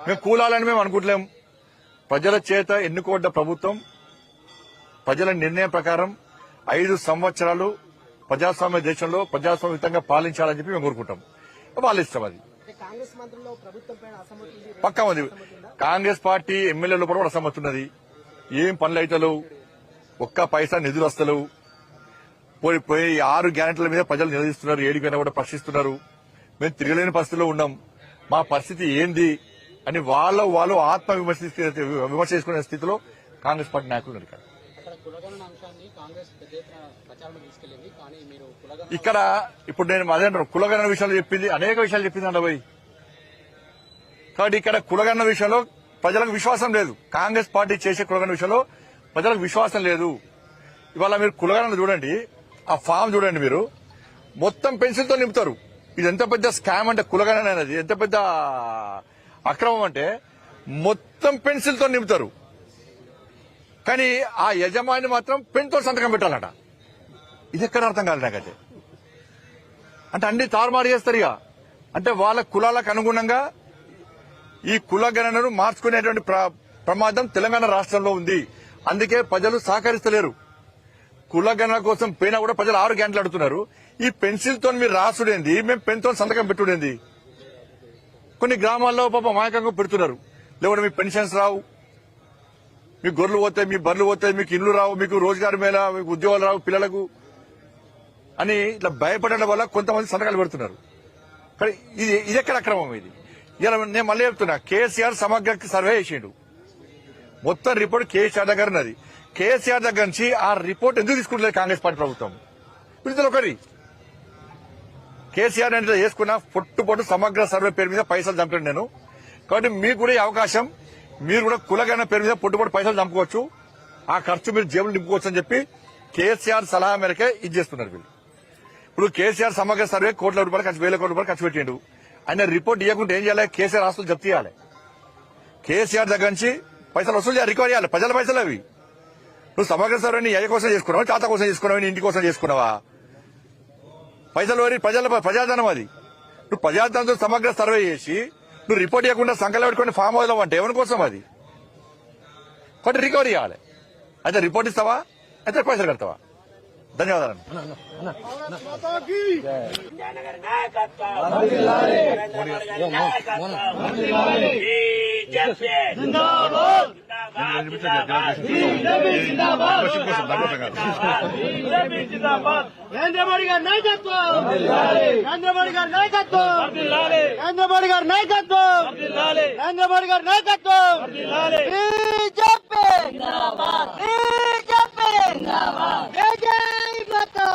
మేము కూలాలని మేము అనుకుంటలేం. ప్రజల చేత ఎన్నుకోడ్డ ప్రభుత్వం ప్రజల నిర్ణయం ప్రకారం 5 సంవత్సరాలు ప్రజాస్వామ్య దేశంలో ప్రజాస్వామ్యంగా పాలించాలని చెప్పి మేము కోరుకుంటాం. వాళ్ళ ఇష్టం అది. పక్కా ఉంది. కాంగ్రెస్ పార్టీ ఎమ్మెల్యేల లోపల కూడా అసమ్మతి ఉన్నది. ఏం పనులు అయితలేవు, ఒక్క పైసా నిధులు వస్తలేవు. పోయి 6 గ్యారెంటీల మీద ప్రజలు నిలదీస్తున్నారు, 7 పైన కూడా ప్రశ్నిస్తున్నారు. మేము తిరగలేని పరిస్థితిలో ఉన్నాం, మా పరిస్థితి ఏంది అని వాళ్ళు ఆత్మ విమర్శ చేసుకునే స్థితిలో కాంగ్రెస్ పార్టీ నాయకులు ఉన్నారు. ఇక్కడ ఇప్పుడు నేను అదే కులగణన విషయాలు చెప్పింది, అనేక విషయాలు చెప్పింది అండి పోయి. కాబట్టి ఇక్కడ కులగణన విషయంలో ప్రజలకు విశ్వాసం లేదు. కాంగ్రెస్ పార్టీ చేసే కులగణన విషయంలో ప్రజలకు విశ్వాసం లేదు. ఇవాళ మీరు కులగణన చూడండి, ఆ ఫామ్ చూడండి, మీరు మొత్తం పెన్సిల్తో నింపుతారు. ఇది ఎంత పెద్ద స్కామ్ అంటే కులగణన అనేది ఎంత పెద్ద అక్రమం అంటే మొత్తం పెన్సిల్తో నింపుతారు. కానీ ఆ యజమాని మాత్రం పెన్తో సంతకం పెట్టాలట. ఇది ఎక్కడ అర్థం కాదు నాకైతే. అంటే అన్ని తారుమారు చేస్తారు. ఇక అంటే వాళ్ళ కులాలకు అనుగుణంగా ఈ కులగణనను మార్చుకునేటువంటి ప్రమాదం తెలంగాణ రాష్ట్రంలో ఉంది. అందుకే ప్రజలు సహకరిస్తలేరు. కులగణన కోసం పోయినా కూడా ప్రజలు 6 గంటలు అడుగుతున్నారు. ఈ పెన్సిల్తో మీరు రాసుడేంది, మేము పెన్తో సంతకం పెట్టుడేంది. కొన్ని గ్రామాల్లో పాప మాయకంగా పెడుతున్నారు. లేకుంటే మీకు పెన్షన్స్ రావు, మీకు గొర్రెలు పోతాయి, మీ బర్రెలు పోతాయి, మీకు ఇళ్లు రావు, మీకు రోజుగారి మేళ, మీకు ఉద్యోగాలు రావు పిల్లలకు అని ఇట్లా భయపడడం వల్ల కొంతమంది సంతకాలు పెడుతున్నారు. కానీ ఇది ఎక్కడ అక్రమం? ఇది ఇలా నేను మళ్ళీ చెప్తున్నా, కేసీఆర్ సమగ్ర సర్వే చేసిండు. మొత్తం రిపోర్ట్ కేసీఆర్ దగ్గర ఉన్నది. కేసీఆర్ దగ్గర నుంచి ఆ రిపోర్ట్ ఎందుకు తీసుకుంటలేదు కాంగ్రెస్ పార్టీ ప్రభుత్వం? వీళ్ళలో ఒకరి కేసీఆర్ అంటే చేసుకున్న పొట్టు సమగ్ర సర్వే పేరు మీద పైసలు చంపాను నేను. కాబట్టి మీకు కూడా ఈ అవకాశం, మీరు కూడా కులగణన పేరు మీద పొట్టు పైసలు చంపుకోవచ్చు, ఆ ఖర్చు మీరు జేబులు నింపుకోవచ్చు అని చెప్పి కేసీఆర్ సలహా మేరకే ఇది చేస్తున్నారు వీళ్ళు. ఇప్పుడు కేసీఆర్ సమగ్ర సర్వే కోట్ల రూపాయలు ఖర్చు, 1000 కోట్ల రూపాయలు ఖర్చు పెట్టిండు. ఆయన రిపోర్ట్ ఇవ్వకుంటే ఏం చేయాలి? కేసీఆర్ ఆస్తులు జప్తు చేయాలి. కేసీఆర్ దగ్గర నుంచి పైసలు వసూలు చేయాలి, రికవర్ చేయాలి. ప్రజల పైసలు అవి. నువ్వు సమగ్ర సర్వేని అయ్య కోసం చేసుకున్నావా, తాత కోసం చేసుకున్నావా, ఇంటి కోసం చేసుకున్నావా? పైసలు ప్రజాధనం అది. నువ్వు ప్రజాధనంతో సమగ్ర సర్వే చేసి నువ్వు రిపోర్ట్ ఇవ్వకుండా సంకలం పెట్టుకుని ఫామ్ హౌస్ అంటే ఎవరి కోసం అది? కాబట్టి రికవరీ చేయాలి. అయితే రిపోర్ట్ ఇస్తావా, అయితే పైసలు కడతావా? ధన్యవాదాలు. నరేంద్ర మోడీ గారి నాయకత్వం, నరేంద్ర మోడీ గారి నాయకత్వం, నరేంద్ర మోడీ గారి నాయకత్వం, నరేంద్ర మోడీ గారి నాయకత్వం. బీజేపీ జై మాతా.